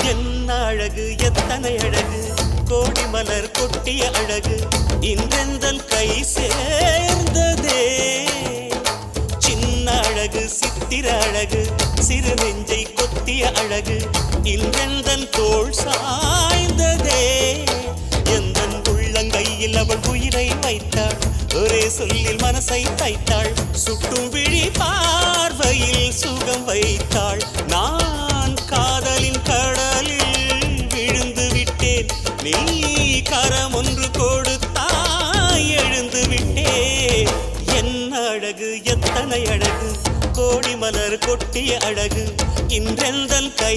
என்ன அழகு எத்தனை அழகு கோடி மலர் கொட்டிய அழகு இன்றெந்தன் கை சேர்ந்ததே சின்ன அழகு சித்திர அழகு சிறு நெஞ்சை கொத்திய அழகு இன்றெந்தன் தோள் சாய்ந்ததே எந்தன் உள்ளங்கையில் அவள் உயிரை வைத்தாள் ஒரே சொல்லில் மனசை தைத்தாள் சுட்டும் விழி பார்வையில் சுகம் வைத்தாள் நான் காதலின் கடலில் விழுந்து விட்டேன் நீ கரம் ஒன்று கொடுத்தாய் எழுந்து விட்டேன் என்ன அழகு எத்தனை அழகு கோடி மலர் கொட்டிய அழகு இன்றெந்தன் கை